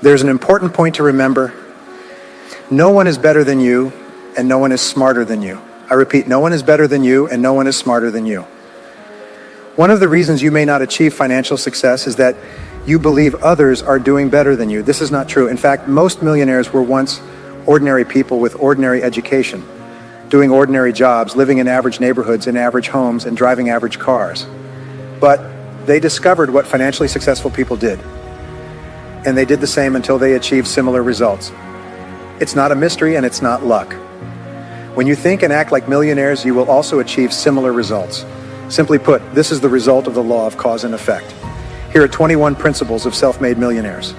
There's an important point to remember. No one is better than you, and no one is smarter than you. I repeat, no one is better than you, and no one is smarter than you. One of the reasons you may not achieve financial success is that you believe others are doing better than you. This is not true. In fact, most millionaires were once ordinary people with ordinary education, doing ordinary jobs, living in average neighborhoods, in average homes, and driving average cars. But they discovered what financially successful people did, and they did the same until they achieved similar results. It's not a mystery, and it's not luck. When you think and act like millionaires, you will also achieve similar results. Simply put, this is the result of the law of cause and effect. Here are 21 principles of self-made millionaires.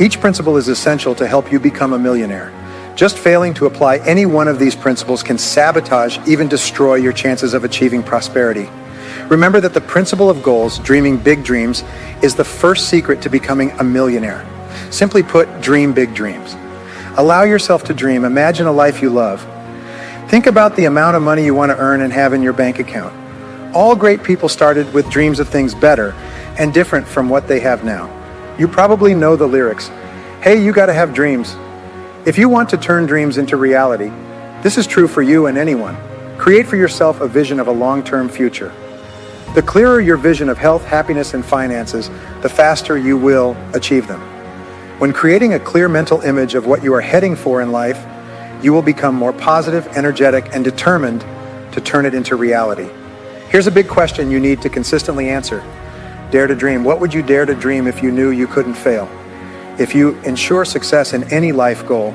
Each principle is essential to help you become a millionaire. Just failing to apply any one of these principles can sabotage, even destroy your chances of achieving prosperity. Remember that the principle of goals, dreaming big dreams, is the first secret to becoming a millionaire. Simply put, dream big dreams. Allow yourself to dream. Imagine a life you love. Think about the amount of money you want to earn and have in your bank account. All great people started with dreams of things better and different from what they have now. You probably know the lyrics. Hey, you got to have dreams. If you want to turn dreams into reality, this is true for you and anyone. Create for yourself a vision of a long-term future. The clearer your vision of health, happiness, and finances, the faster you will achieve them. When creating a clear mental image of what you are heading for in life, you will become more positive, energetic, and determined to turn it into reality. Here's a big question you need to consistently answer. Dare to dream. What would you dare to dream if you knew you couldn't fail? If you ensure success in any life goal,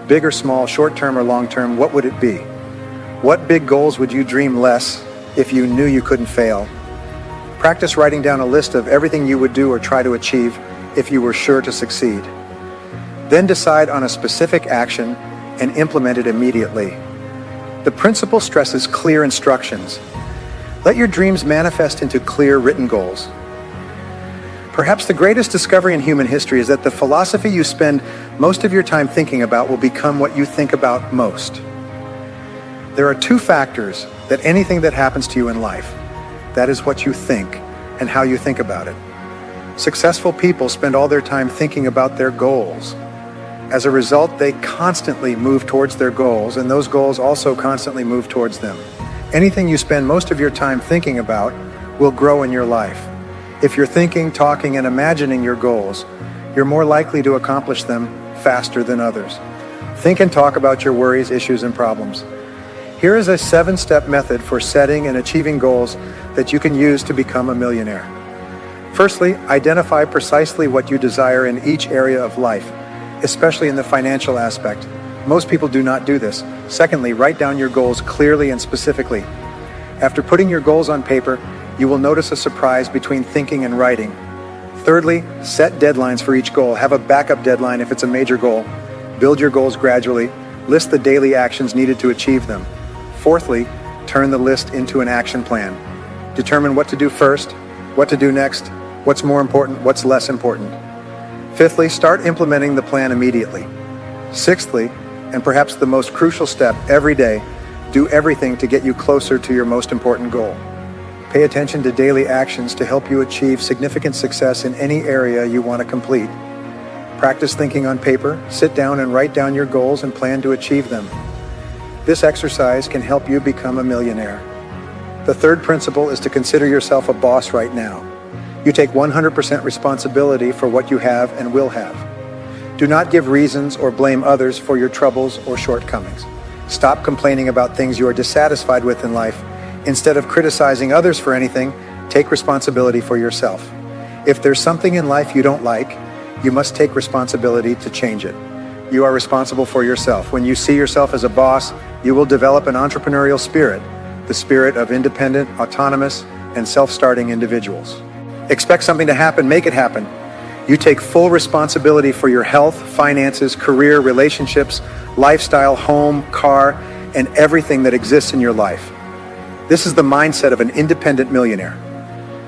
big or small, short-term or long-term, what would it be? What big goals would you dream less if you knew you couldn't fail? Practice writing down a list of everything you would do or try to achieve if you were sure to succeed. Then decide on a specific action and implement it immediately. The principle stresses clear instructions. Let your dreams manifest into clear written goals. Perhaps the greatest discovery in human history is that the philosophy you spend most of your time thinking about will become what you think about most. There are two factors that anything that happens to you in life. That is what you think and how you think about it. Successful people spend all their time thinking about their goals. As a result, they constantly move towards their goals, and those goals also constantly move towards them. Anything you spend most of your time thinking about will grow in your life. If you're thinking, talking, and imagining your goals, you're more likely to accomplish them faster than others. Think and talk about your worries, issues, and problems. Here is a 7-step method for setting and achieving goals that you can use to become a millionaire. Firstly, identify precisely what you desire in each area of life, especially in the financial aspect. Most people do not do this. Secondly, write down your goals clearly and specifically. After putting your goals on paper, you will notice a surprise between thinking and writing. Thirdly, set deadlines for each goal. Have a backup deadline if it's a major goal. Build your goals gradually. List the daily actions needed to achieve them. Fourthly, turn the list into an action plan. Determine what to do first, what to do next, what's more important, what's less important. Fifthly, start implementing the plan immediately. Sixthly, and perhaps the most crucial step, every day, do everything to get you closer to your most important goal. Pay attention to daily actions to help you achieve significant success in any area you want to complete. Practice thinking on paper, sit down and write down your goals and plan to achieve them. This exercise can help you become a millionaire. The third principle is to consider yourself a boss right now. You take 100% responsibility for what you have and will have. Do not give reasons or blame others for your troubles or shortcomings. Stop complaining about things you are dissatisfied with in life. Instead of criticizing others for anything, take responsibility for yourself. If there's something in life you don't like, you must take responsibility to change it. You are responsible for yourself. When you see yourself as a boss, you will develop an entrepreneurial spirit, the spirit of independent, autonomous, and self-starting individuals. Expect something to happen, make it happen. You take full responsibility for your health, finances, career, relationships, lifestyle, home, car, and everything that exists in your life. This is the mindset of an independent millionaire.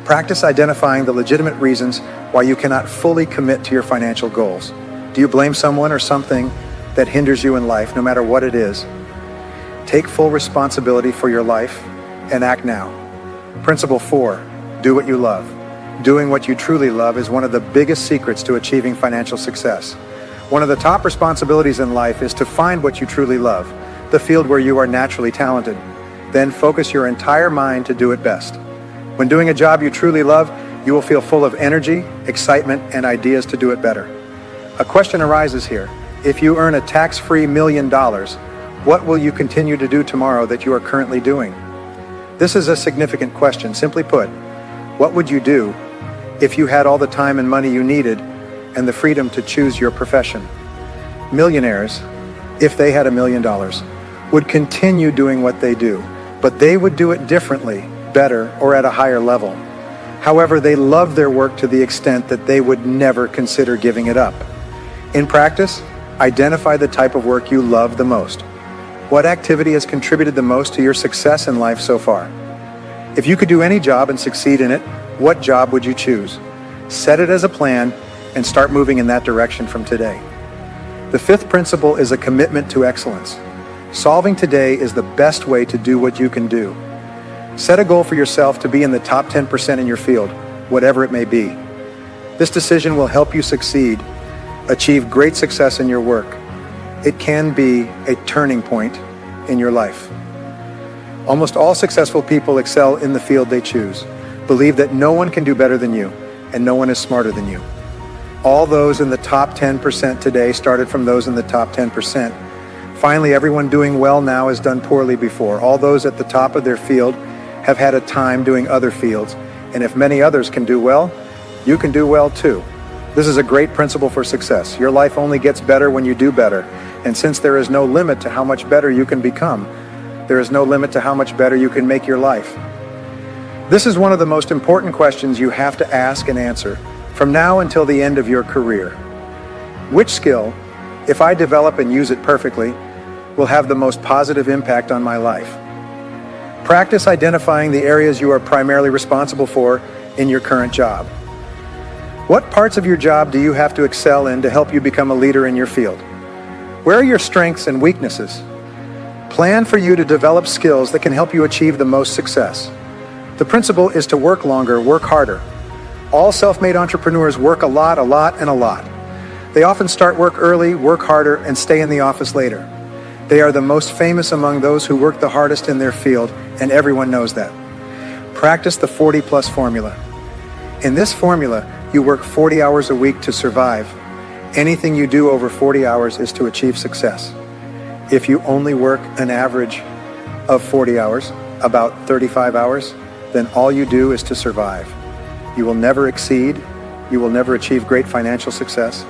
Practice identifying the legitimate reasons why you cannot fully commit to your financial goals. Do you blame someone or something that hinders you in life, no matter what it is? Take full responsibility for your life and act now. Principle 4, do what you love. Doing what you truly love is one of the biggest secrets to achieving financial success. One of the top responsibilities in life is to find what you truly love, the field where you are naturally talented. Then focus your entire mind to do it best. When doing a job you truly love, you will feel full of energy, excitement, and ideas to do it better. A question arises here. If you earn a tax-free $1 million, what will you continue to do tomorrow that you are currently doing? This is a significant question. Simply put, what would you do if you had all the time and money you needed and the freedom to choose your profession? Millionaires, if they had $1 million, would continue doing what they do, but they would do it differently, better, or at a higher level. However, they love their work to the extent that they would never consider giving it up. In practice, identify the type of work you love the most. What activity has contributed the most to your success in life so far? If you could do any job and succeed in it, what job would you choose? Set it as a plan and start moving in that direction from today. The fifth principle is a commitment to excellence. Solving today is the best way to do what you can do. Set a goal for yourself to be in the top 10% in your field, whatever it may be. This decision will help you succeed, achieve great success in your work. It can be a turning point in your life. Almost all successful people excel in the field they choose. Believe that no one can do better than you, and no one is smarter than you. All those in the top 10% today started from those in the top 10%. Finally, everyone doing well now has done poorly before. All those at the top of their field have had a time doing other fields, and if many others can do well, you can do well too. This is a great principle for success. Your life only gets better when you do better. And since there is no limit to how much better you can become, there is no limit to how much better you can make your life. This is one of the most important questions you have to ask and answer from now until the end of your career. Which skill, if I develop and use it perfectly, will have the most positive impact on my life? Practice identifying the areas you are primarily responsible for in your current job. What parts of your job do you have to excel in to help you become a leader in your field? Where are your strengths and weaknesses? Plan for you to develop skills that can help you achieve the most success. The principle is to work longer, work harder. All self-made entrepreneurs work a lot, and a lot. They often start work early, work harder, and stay in the office later. They are the most famous among those who work the hardest in their field, and everyone knows that. Practice the 40+ formula. In this formula, you work 40 hours a week to survive. Anything you do over 40 hours is to achieve success. If you only work an average of 40 hours, about 35 hours, then all you do is to survive. You will never exceed. You will never achieve great financial success.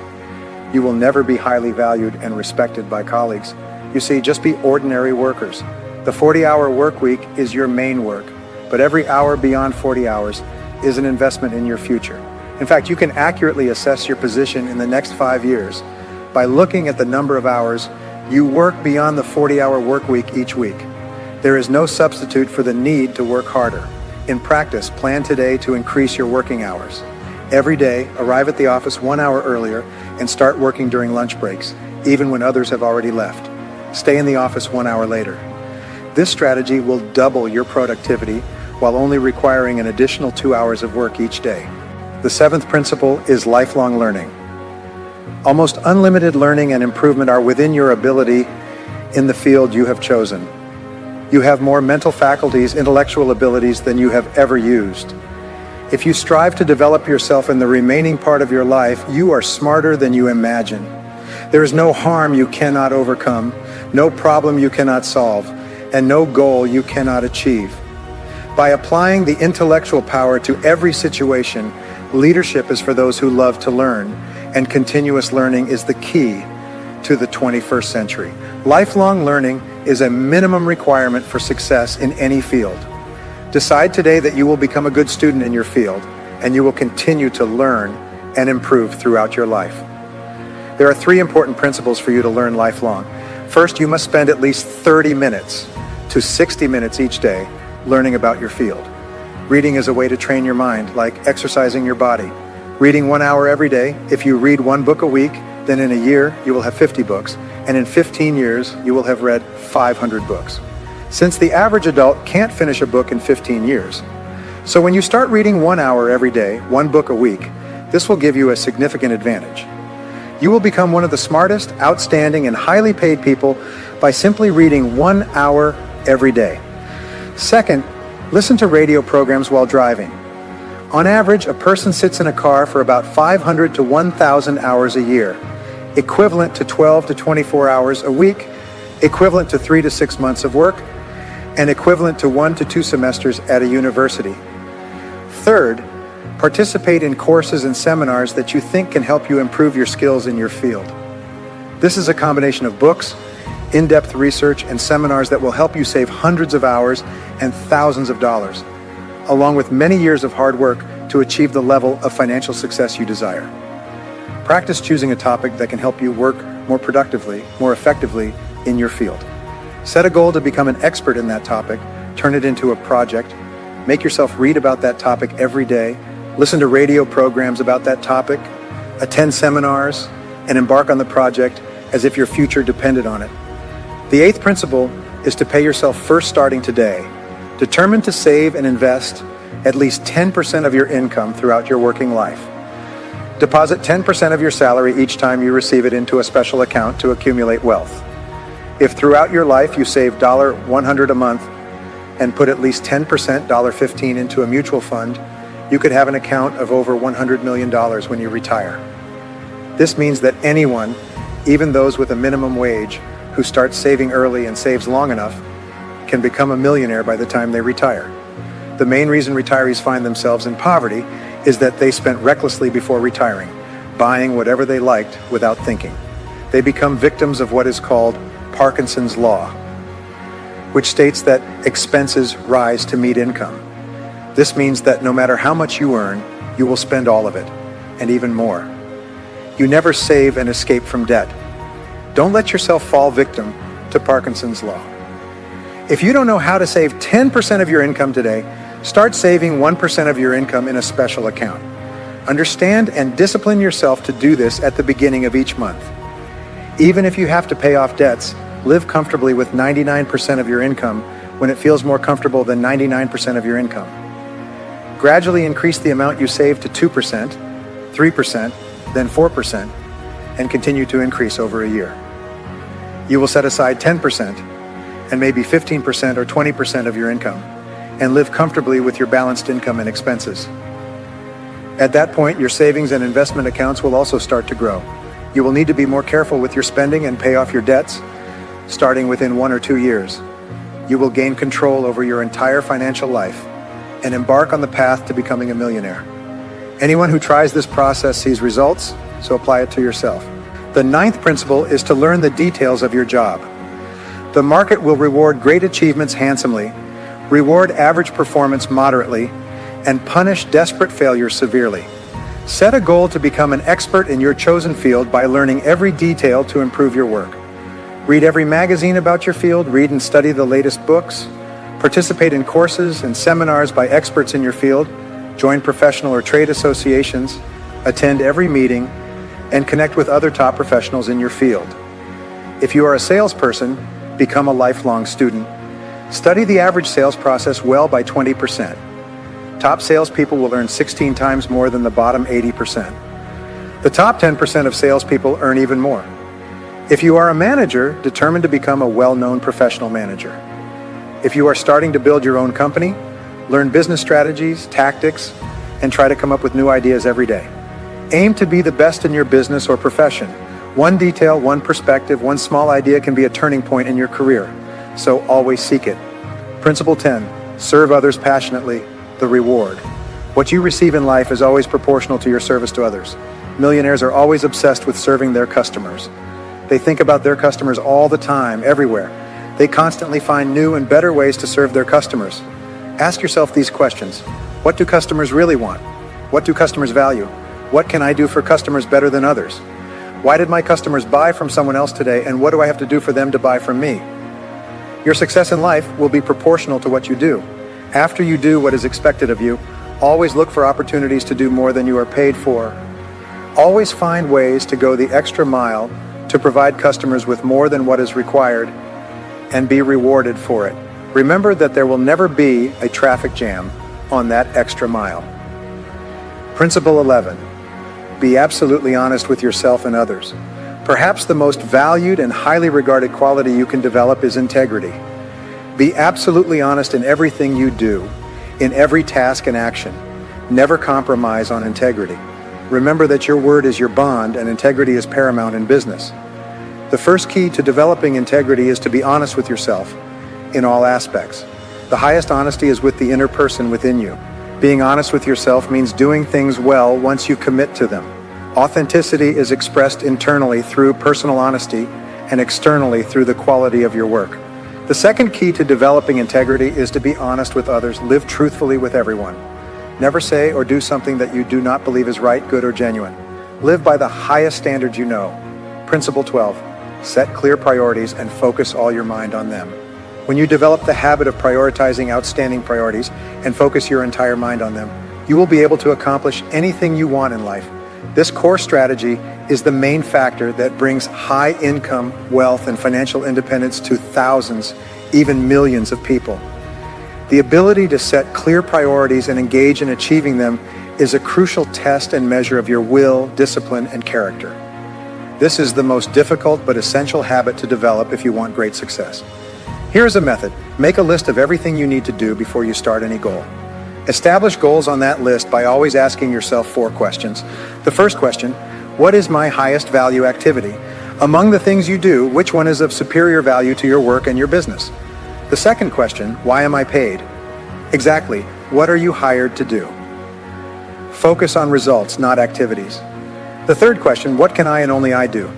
You will never be highly valued and respected by colleagues. You see, just be ordinary workers. The 40-hour work week is your main work, but every hour beyond 40 hours is an investment in your future. In fact, you can accurately assess your position in the next 5 years by looking at the number of hours you work beyond the 40-hour work week each week. There is no substitute for the need to work harder. In practice, plan today to increase your working hours. Every day, arrive at the office 1 hour earlier and start working during lunch breaks, even when others have already left. Stay in the office 1 hour later. This strategy will double your productivity while only requiring an additional 2 hours of work each day. The seventh principle is lifelong learning. Almost unlimited learning and improvement are within your ability in the field you have chosen. You have more mental faculties, intellectual abilities than you have ever used. If you strive to develop yourself in the remaining part of your life, you are smarter than you imagine. There is no harm you cannot overcome, no problem you cannot solve, and no goal you cannot achieve. By applying the intellectual power to every situation, leadership is for those who love to learn, and continuous learning is the key to the 21st century. Lifelong learning is a minimum requirement for success in any field. Decide today that you will become a good student in your field, and you will continue to learn and improve throughout your life. There are 3 important principles for you to learn lifelong. First, you must spend at least 30 minutes to 60 minutes each day learning about your field. Reading is a way to train your mind, like exercising your body. Reading 1 hour every day. If you read 1 book a week, then in a year you will have 50 books, and in 15 years you will have read 500 books. Since the average adult can't finish a book in 15 years, So when you start reading 1 hour every day, one book a week, this will give you a significant advantage. You will become one of the smartest, outstanding, and highly paid people by simply reading 1 hour every day. Second, listen to radio programs while driving. On average, a person sits in a car for about 500 to 1,000 hours a year, equivalent to 12 to 24 hours a week, equivalent to 3 to 6 months of work, and equivalent to 1 to 2 semesters at a university. Third, participate in courses and seminars that you think can help you improve your skills in your field. This is a combination of books, in-depth research, and seminars that will help you save hundreds of hours and thousands of dollars, along with many years of hard work to achieve the level of financial success you desire. Practice choosing a topic that can help you work more productively, more effectively in your field. Set a goal to become an expert in that topic, turn it into a project, make yourself read about that topic every day, listen to radio programs about that topic, attend seminars, and embark on the project as if your future depended on it. The eighth principle is to pay yourself first starting today. Determine to save and invest at least 10% of your income throughout your working life. Deposit 10% of your salary each time you receive it into a special account to accumulate wealth. If throughout your life you save $100 a month and put at least 10%, $15 into a mutual fund, you could have an account of over $100 million when you retire. This means that anyone, even those with a minimum wage, who starts saving early and saves long enough, can become a millionaire by the time they retire. The main reason retirees find themselves in poverty is that they spent recklessly before retiring, buying whatever they liked without thinking. They become victims of what is called Parkinson's Law, which states that expenses rise to meet income. This means that no matter how much you earn, you will spend all of it, and even more. You never save and escape from debt. Don't let yourself fall victim to Parkinson's Law. If you don't know how to save 10% of your income today, start saving 1% of your income in a special account. Understand and discipline yourself to do this at the beginning of each month. Even if you have to pay off debts, live comfortably with 99% of your income when it feels more comfortable than 99% of your income. Gradually increase the amount you save to 2%, 3%, then 4%, and continue to increase over a year. You will set aside 10% and maybe 15% or 20% of your income and live comfortably with your balanced income and expenses. At that point, your savings and investment accounts will also start to grow. You will need to be more careful with your spending and pay off your debts, starting within 1 or 2 years. You will gain control over your entire financial life and embark on the path to becoming a millionaire. Anyone who tries this process sees results, so apply it to yourself. The ninth principle is to learn the details of your job. The market will reward great achievements handsomely, reward average performance moderately, and punish desperate failure severely. Set a goal to become an expert in your chosen field by learning every detail to improve your work. Read every magazine about your field, read and study the latest books, participate in courses and seminars by experts in your field, join professional or trade associations, attend every meeting, and connect with other top professionals in your field. If you are a salesperson, become a lifelong student. Study the average sales process well by 20%. Top salespeople will earn 16 times more than the bottom 80%. The top 10% of salespeople earn even more. If you are a manager, determine to become a well-known professional manager. If you are starting to build your own company, learn business strategies, tactics, and try to come up with new ideas every day. Aim to be the best in your business or profession. One detail, one perspective, one small idea can be a turning point in your career, so always seek it. Principle 10, serve others passionately, the reward. What you receive in life is always proportional to your service to others. Millionaires are always obsessed with serving their customers. They think about their customers all the time, everywhere. They constantly find new and better ways to serve their customers. Ask yourself these questions. What do customers really want? What do customers value? What can I do for customers better than others? Why did my customers buy from someone else today, and what do I have to do for them to buy from me? Your success in life will be proportional to what you do. After you do what is expected of you, always look for opportunities to do more than you are paid for. Always find ways to go the extra mile to provide customers with more than what is required and be rewarded for it. Remember that there will never be a traffic jam on that extra mile. Principle 11. Be absolutely honest with yourself and others. Perhaps the most valued and highly regarded quality you can develop is integrity. Be absolutely honest in everything you do, in every task and action. Never compromise on integrity. Remember that your word is your bond and integrity is paramount in business. The first key to developing integrity is to be honest with yourself in all aspects. The highest honesty is with the inner person within you. Being honest with yourself means doing things well once you commit to them. Authenticity is expressed internally through personal honesty and externally through the quality of your work. The second key to developing integrity is to be honest with others. Live truthfully with everyone. Never say or do something that you do not believe is right, good, or genuine. Live by the highest standards you know. Principle 12. Set clear priorities and focus all your mind on them. When you develop the habit of prioritizing outstanding priorities and focus your entire mind on them, you will be able to accomplish anything you want in life. This core strategy is the main factor that brings high income, wealth, and financial independence to thousands, even millions of people. The ability to set clear priorities and engage in achieving them is a crucial test and measure of your will, discipline, and character. This is the most difficult but essential habit to develop if you want great success. Here's a method. Make a list of everything you need to do before you start any goal. Establish goals on that list by always asking yourself 4 questions. The first question, what is my highest value activity? Among the things you do, which one is of superior value to your work and your business? The second question, why am I paid? Exactly, what are you hired to do? Focus on results, not activities. The third question, what can I and only I do?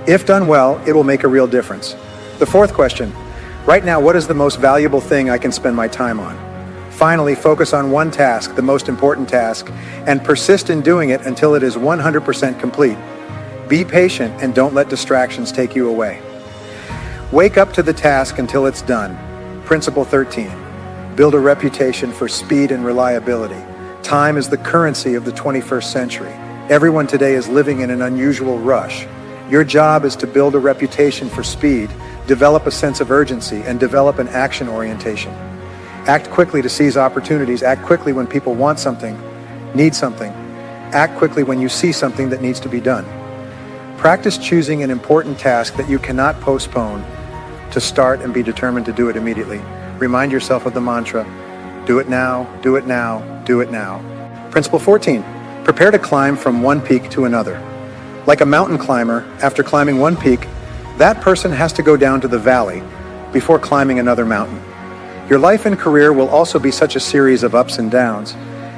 If done well, it will make a real difference. The fourth question, right now, what is the most valuable thing I can spend my time on? Finally, focus on one task, the most important task, and persist in doing it until it is 100% complete. Be patient and don't let distractions take you away. Wake up to the task until it's done. Principle 13. Build a reputation for speed and reliability. Time is the currency of the 21st century. Everyone today is living in an unusual rush. Your job is to build a reputation for speed, develop a sense of urgency, and develop an action orientation. Act quickly to seize opportunities. Act quickly when people want something, need something. Act quickly when you see something that needs to be done. Practice choosing an important task that you cannot postpone to start and be determined to do it immediately. Remind yourself of the mantra, do it now, do it now, do it now. Principle 14, prepare to climb from one peak to another. Like a mountain climber, after climbing one peak, that person has to go down to the valley before climbing another mountain. Your life and career will also be such a series of ups and downs.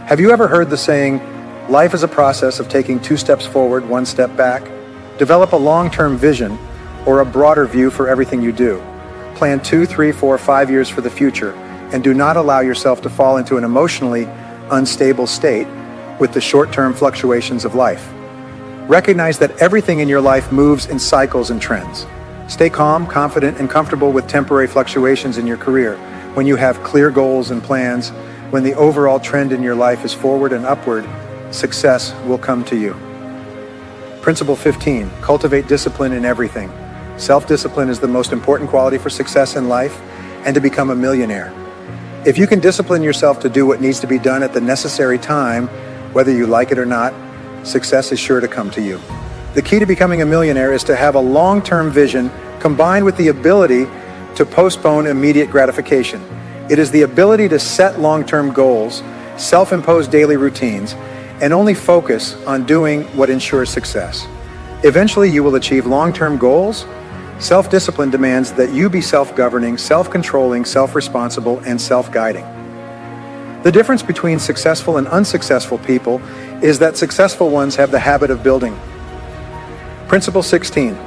Have you ever heard the saying, life is a process of taking 2 steps forward, 1 step back? Develop a long-term vision or a broader view for everything you do. Plan 2, 3, 4, 5 years for the future, and do not allow yourself to fall into an emotionally unstable state with the short-term fluctuations of life. Recognize that everything in your life moves in cycles and trends. Stay calm, confident, and comfortable with temporary fluctuations in your career. When you have clear goals and plans, when the overall trend in your life is forward and upward, success will come to you. Principle 15, cultivate discipline in everything. Self-discipline is the most important quality for success in life and to become a millionaire. If you can discipline yourself to do what needs to be done at the necessary time, whether you like it or not, success is sure to come to you. The key to becoming a millionaire is to have a long-term vision combined with the ability to postpone immediate gratification. It is the ability to set long-term goals, self-impose daily routines, and only focus on doing what ensures success. Eventually, you will achieve long-term goals. Self-discipline demands that you be self-governing, self-controlling, self-responsible, and self-guiding. The difference between successful and unsuccessful people is that successful ones have the habit of building. Principle 16,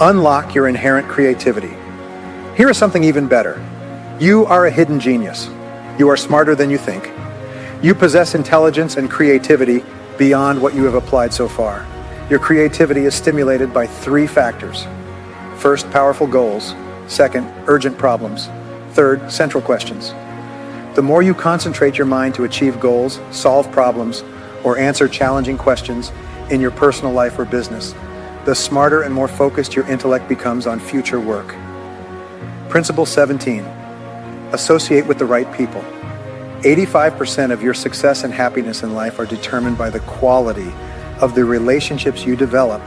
unlock your inherent creativity. Here is something even better. You are a hidden genius. You are smarter than you think. You possess intelligence and creativity beyond what you have applied so far. Your creativity is stimulated by 3 factors. First, powerful goals. Second, urgent problems. Third, central questions. The more you concentrate your mind to achieve goals, solve problems, or answer challenging questions in your personal life or business, the smarter and more focused your intellect becomes on future work. Principle 17, associate with the right people. 85% of your success and happiness in life are determined by the quality of the relationships you develop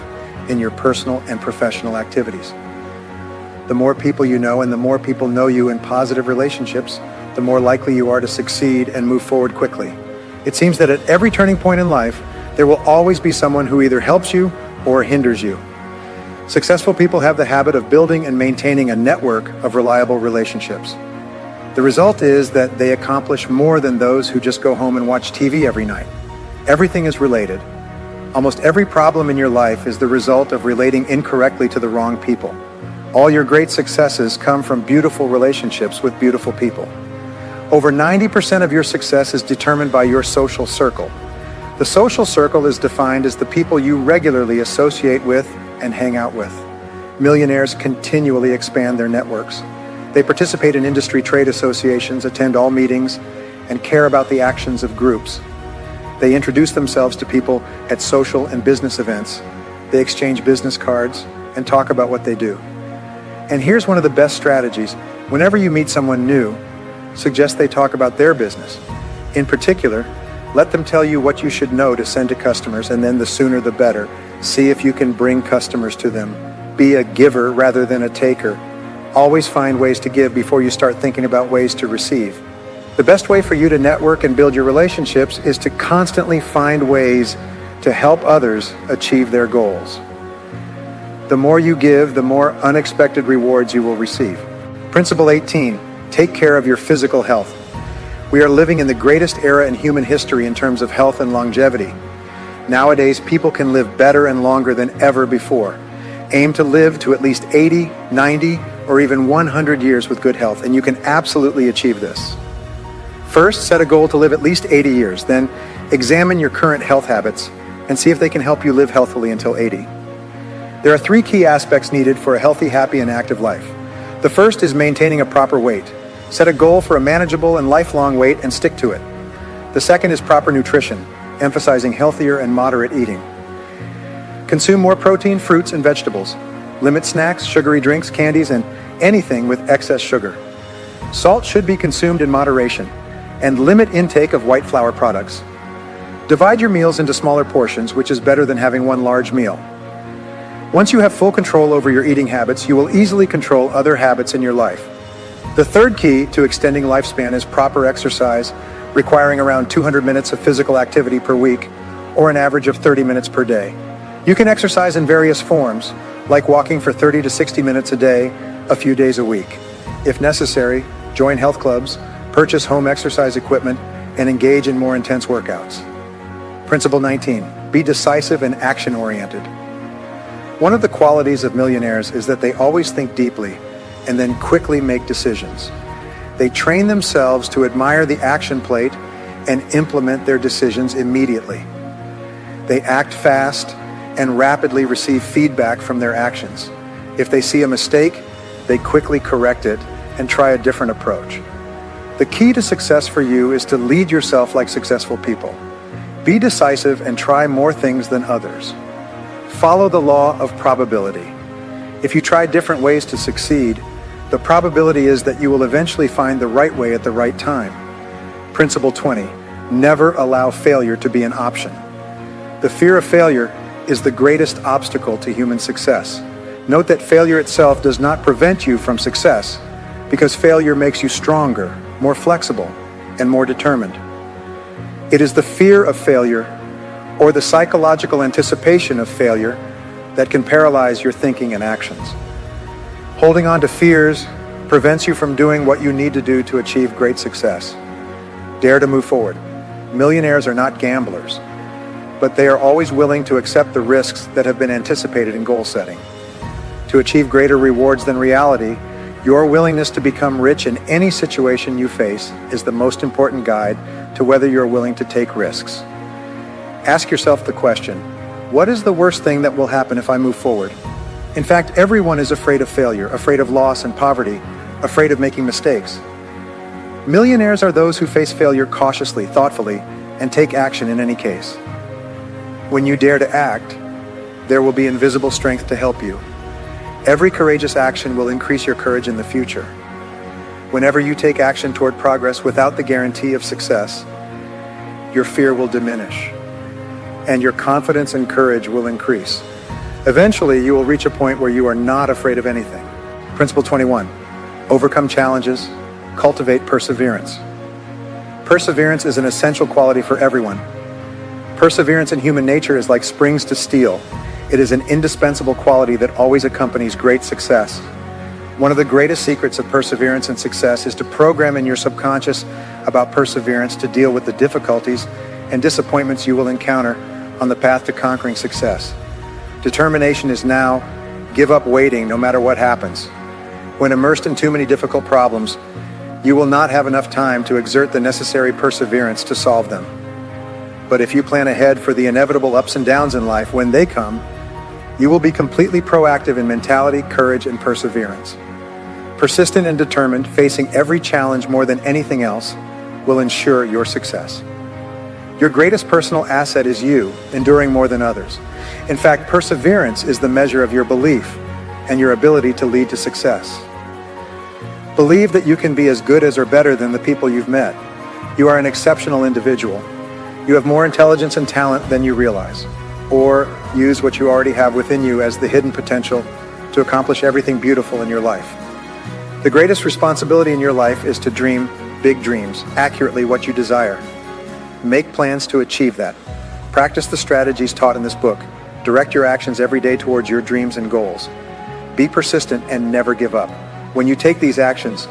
in your personal and professional activities. The more people you know and the more people know you in positive relationships, the more likely you are to succeed and move forward quickly. It seems that at every turning point in life, there will always be someone who either helps you or hinders you. Successful people have the habit of building and maintaining a network of reliable relationships. The result is that they accomplish more than those who just go home and watch TV every night. Everything is related. Almost every problem in your life is the result of relating incorrectly to the wrong people. All your great successes come from beautiful relationships with beautiful people. Over 90% of your success is determined by your social circle. The social circle is defined as the people you regularly associate with and hang out with. Millionaires continually expand their networks. They participate in industry trade associations, attend all meetings, and care about the actions of groups. They introduce themselves to people at social and business events. They exchange business cards and talk about what they do. And here's one of the best strategies. Whenever you meet someone new, suggest they talk about their business. In particular, let them tell you what you should know to send to customers, and then the sooner the better. See if you can bring customers to them. Be a giver rather than a taker. Always find ways to give before you start thinking about ways to receive. The best way for you to network and build your relationships is to constantly find ways to help others achieve their goals. The more you give, the more unexpected rewards you will receive. Principle 18, take care of your physical health. We are living in the greatest era in human history in terms of health and longevity. Nowadays, people can live better and longer than ever before. Aim to live to at least 80, 90, or even 100 years with good health, and you can absolutely achieve this. First, set a goal to live at least 80 years. Then, examine your current health habits and see if they can help you live healthily until 80. There are 3 key aspects needed for a healthy, happy, and active life. The first is maintaining a proper weight. Set a goal for a manageable and lifelong weight and stick to it. The second is proper nutrition, emphasizing healthier and moderate eating. Consume more protein, fruits, and vegetables. Limit snacks, sugary drinks, candies, and anything with excess sugar. Salt should be consumed in moderation, and limit intake of white flour products. Divide your meals into smaller portions, which is better than having one large meal. Once you have full control over your eating habits, you will easily control other habits in your life. The third key to extending lifespan is proper exercise, requiring around 200 minutes of physical activity per week, or an average of 30 minutes per day. You can exercise in various forms, like walking for 30 to 60 minutes a day, a few days a week. If necessary, join health clubs, purchase home exercise equipment, and engage in more intense workouts. Principle 19, be decisive and action-oriented. One of the qualities of millionaires is that they always think deeply and then quickly make decisions. They train themselves to admire the action plate and implement their decisions immediately. They act fast and rapidly receive feedback from their actions. If they see a mistake, they quickly correct it and try a different approach. The key to success for you is to lead yourself like successful people. Be decisive and try more things than others. Follow the law of probability. If you try different ways to succeed, the probability is that you will eventually find the right way at the right time. Principle 20, never allow failure to be an option. The fear of failure is the greatest obstacle to human success. Note that failure itself does not prevent you from success, because failure makes you stronger, more flexible, and more determined. It is the fear of failure or the psychological anticipation of failure that can paralyze your thinking and actions. Holding on to fears prevents you from doing what you need to do to achieve great success. Dare to move forward. Millionaires are not gamblers, but they are always willing to accept the risks that have been anticipated in goal setting. To achieve greater rewards than reality, your willingness to become rich in any situation you face is the most important guide to whether you're willing to take risks. Ask yourself the question, what is the worst thing that will happen if I move forward? In fact, everyone is afraid of failure, afraid of loss and poverty, afraid of making mistakes. Millionaires are those who face failure cautiously, thoughtfully, and take action in any case. When you dare to act, there will be invisible strength to help you. Every courageous action will increase your courage in the future. Whenever you take action toward progress without the guarantee of success, your fear will diminish, and your confidence and courage will increase. Eventually, you will reach a point where you are not afraid of anything. Principle 21, overcome challenges, cultivate perseverance. Perseverance is an essential quality for everyone. Perseverance in human nature is like springs to steel. It is an indispensable quality that always accompanies great success. One of the greatest secrets of perseverance and success is to program in your subconscious about perseverance to deal with the difficulties and disappointments you will encounter on the path to conquering success. Determination is now, give up waiting no matter what happens. When immersed in too many difficult problems, you will not have enough time to exert the necessary perseverance to solve them. But if you plan ahead for the inevitable ups and downs in life when they come, you will be completely proactive in mentality, courage, and perseverance. Persistent and determined, facing every challenge more than anything else, will ensure your success. Your greatest personal asset is you, enduring more than others. In fact, perseverance is the measure of your belief and your ability to lead to success. Believe that you can be as good as or better than the people you've met. You are an exceptional individual. You have more intelligence and talent than you realize. Or use what you already have within you as the hidden potential to accomplish everything beautiful in your life. The greatest responsibility in your life is to dream big dreams, accurately what you desire. Make plans to achieve that. Practice the strategies taught in this book. Direct your actions every day towards your dreams and goals. Be persistent and never give up. When you take these actions,